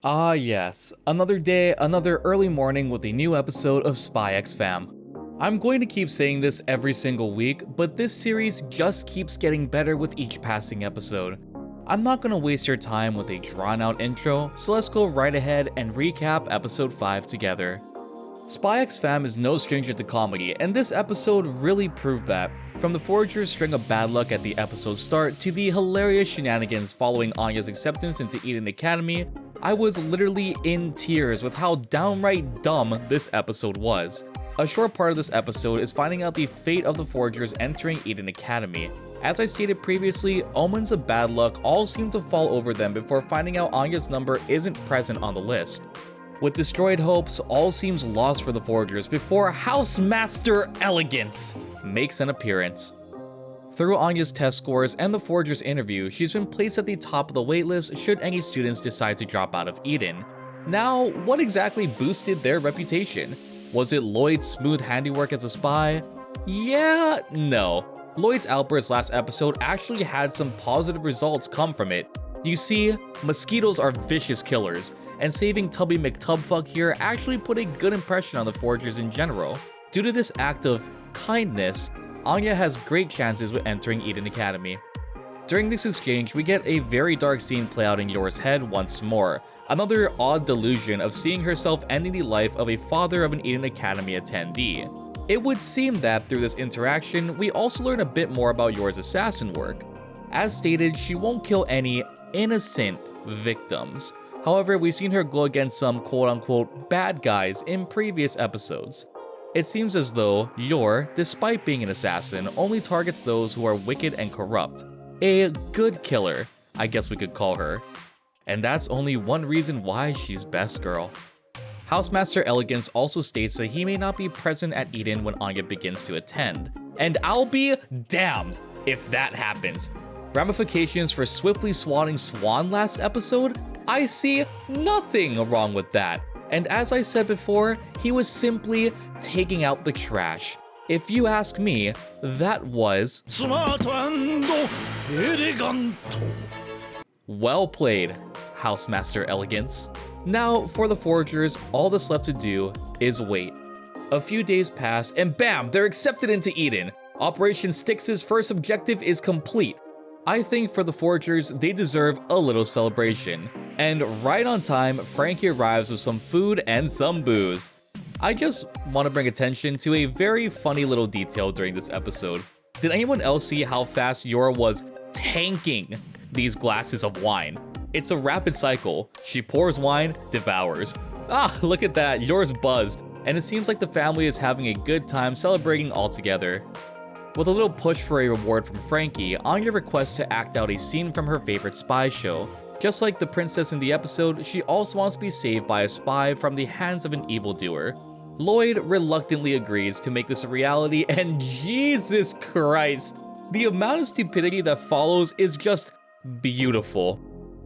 Ah yes, another day, another early morning with a new episode of SpyXFam. I'm going to keep saying this every single week, but this series just keeps getting better with each passing episode. I'm not gonna waste your time with a drawn out intro, so let's go right ahead and recap episode 5 together. SpyXFam is no stranger to comedy, and this episode really proved that. From the Foragers' string of bad luck at the episode's start to the hilarious shenanigans following Anya's acceptance into Eden Academy, I was literally in tears with how downright dumb this episode was. A short part of this episode is finding out the fate of the Foragers entering Eden Academy. As I stated previously, omens of bad luck all seem to fall over them before finding out Anya's number isn't present on the list. With destroyed hopes, all seems lost for the Foragers before Housemaster Elegance makes an appearance. Through Anya's test scores and the Foragers' interview, she's been placed at the top of the waitlist should any students decide to drop out of Eden. Now, what exactly boosted their reputation? Was it Loid's smooth handiwork as a spy? Yeah, no. Loid's outburst last episode actually had some positive results come from it. You see, mosquitoes are vicious killers, and saving Tubby McTubfuck here actually put a good impression on the Foragers in general. Due to this act of kindness, Anya has great chances with entering Eden Academy. During this exchange, we get a very dark scene play out in Yor's head once more, another odd delusion of seeing herself ending the life of a father of an Eden Academy attendee. It would seem that through this interaction, we also learn a bit more about Yor's assassin work. As stated, she won't kill any innocent victims. However, we've seen her go against some quote-unquote bad guys in previous episodes. It seems as though Yor, despite being an assassin, only targets those who are wicked and corrupt. A good killer, I guess we could call her. And that's only one reason why she's best girl. Housemaster Elegance also states that he may not be present at Eden when Anya begins to attend. And I'll be damned if that happens. Ramifications for swiftly swatting Swan last episode? I see nothing wrong with that. And as I said before, he was simply taking out the trash. If you ask me, that was smart and elegant. Well played, Housemaster Elegance. Now, for the Foragers, all that's left to do is wait. A few days pass, and bam, they're accepted into Eden. Operation Styx's first objective is complete. I think for the Foragers, they deserve a little celebration. And right on time, Frankie arrives with some food and some booze. I just want to bring attention to a very funny little detail during this episode. Did anyone else see how fast Yor was tanking these glasses of wine? It's a rapid cycle. She pours wine, devours. Ah, look at that, Yor's buzzed. And it seems like the family is having a good time celebrating all together. With a little push for a reward from Frankie, Anya requests to act out a scene from her favorite spy show. Just like the princess in the episode, she also wants to be saved by a spy from the hands of an evildoer. Loid reluctantly agrees to make this a reality, and Jesus Christ, the amount of stupidity that follows is just beautiful.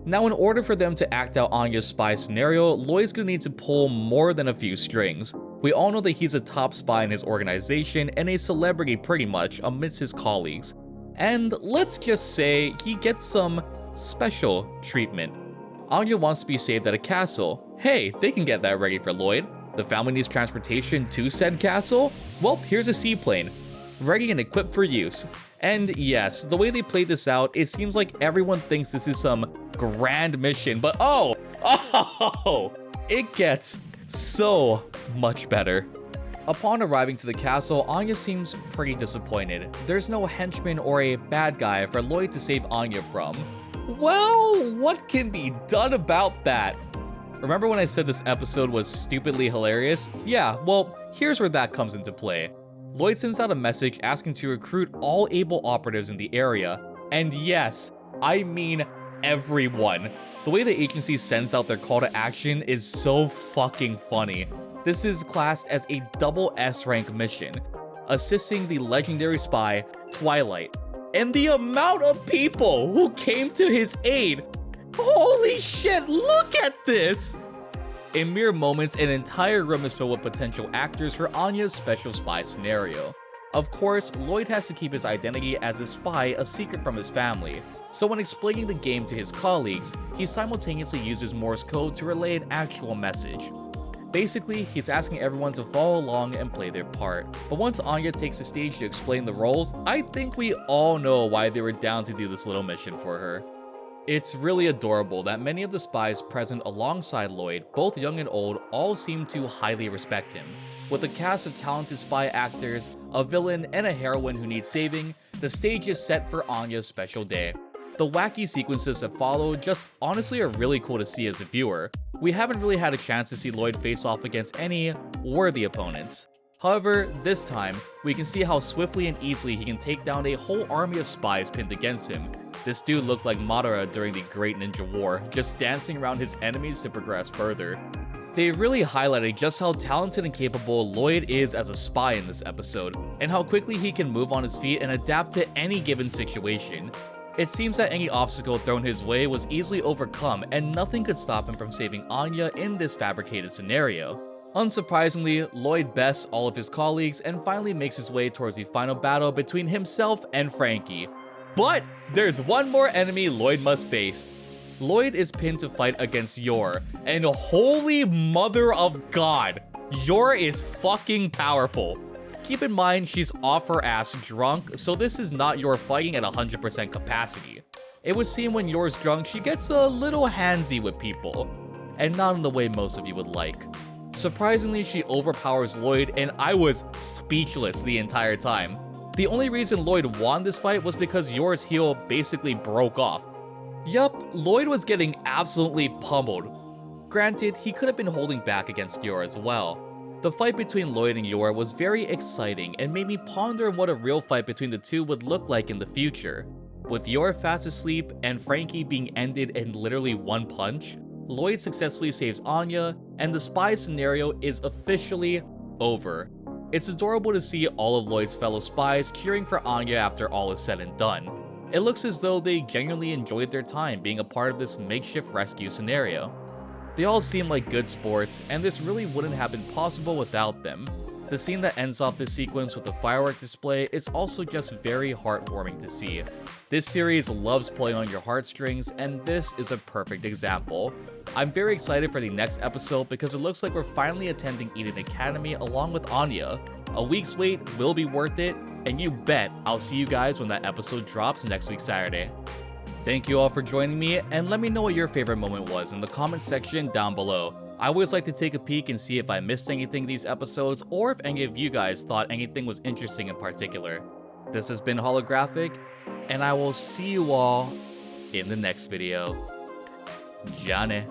Now, in order for them to act out Anya's spy scenario, Loid's gonna need to pull more than a few strings. We all know that he's a top spy in his organization and a celebrity pretty much amidst his colleagues. And let's just say he gets some special treatment. Anya wants to be saved at a castle. Hey, they can get that ready for Loid. The family needs transportation to said castle? Well, here's a seaplane, ready and equipped for use. And yes, the way they played this out, it seems like everyone thinks this is some grand mission, but oh, it gets so much better. Upon arriving to the castle, Anya seems pretty disappointed. There's no henchman or a bad guy for Loid to save Anya from. Well, what can be done about that? Remember when I said this episode was stupidly hilarious? Yeah, well, here's where that comes into play. Loid sends out a message asking to recruit all able operatives in the area. And yes, I mean everyone. The way the agency sends out their call to action is so fucking funny. This is classed as a double S rank mission, assisting the legendary spy, Twilight. And the amount of people who came to his aid, holy shit, look at this! In mere moments, an entire room is filled with potential actors for Anya's special spy scenario. Of course, Loid has to keep his identity as a spy a secret from his family, so when explaining the game to his colleagues, he simultaneously uses Morse code to relay an actual message. Basically, he's asking everyone to follow along and play their part. But once Anya takes the stage to explain the roles, I think we all know why they were down to do this little mission for her. It's really adorable that many of the spies present alongside Loid, both young and old, all seem to highly respect him. With a cast of talented spy actors, a villain, and a heroine who needs saving, the stage is set for Anya's special day. The wacky sequences that follow just honestly are really cool to see as a viewer. We haven't really had a chance to see Loid face off against any worthy opponents. However, this time, we can see how swiftly and easily he can take down a whole army of spies pinned against him. This dude looked like Madara during the Great Ninja War, just dancing around his enemies to progress further. They really highlighted just how talented and capable Loid is as a spy in this episode, and how quickly he can move on his feet and adapt to any given situation. It seems that any obstacle thrown his way was easily overcome, and nothing could stop him from saving Anya in this fabricated scenario. Unsurprisingly, Loid bests all of his colleagues and finally makes his way towards the final battle between himself and Frankie. But there's one more enemy Loid must face. Loid is pinned to fight against Yor, and holy mother of God, Yor is fucking powerful. Keep in mind, she's off her ass drunk, so this is not Yor fighting at 100% capacity. It would seem when Yor's drunk, she gets a little handsy with people, and not in the way most of you would like. Surprisingly, she overpowers Loid, and I was speechless the entire time. The only reason Loid won this fight was because Yor's heel basically broke off. Yup, Loid was getting absolutely pummeled. Granted, he could have been holding back against Yor as well. The fight between Loid and Yor was very exciting and made me ponder what a real fight between the two would look like in the future. With Yor fast asleep and Frankie being ended in literally one punch, Loid successfully saves Anya, and the spy scenario is officially over. It's adorable to see all of Loid's fellow spies cheering for Anya after all is said and done. It looks as though they genuinely enjoyed their time being a part of this makeshift rescue scenario. They all seem like good sports, and this really wouldn't have been possible without them. The scene that ends off this sequence with the firework display is also just very heartwarming to see. This series loves pulling on your heartstrings, and this is a perfect example. I'm very excited for the next episode because it looks like we're finally attending Eden Academy along with Anya. A week's wait will be worth it, and you bet I'll see you guys when that episode drops next week Saturday. Thank you all for joining me, and let me know what your favorite moment was in the comment section down below. I always like to take a peek and see if I missed anything these episodes, or if any of you guys thought anything was interesting in particular. This has been Holographic, and I will see you all in the next video. Jane.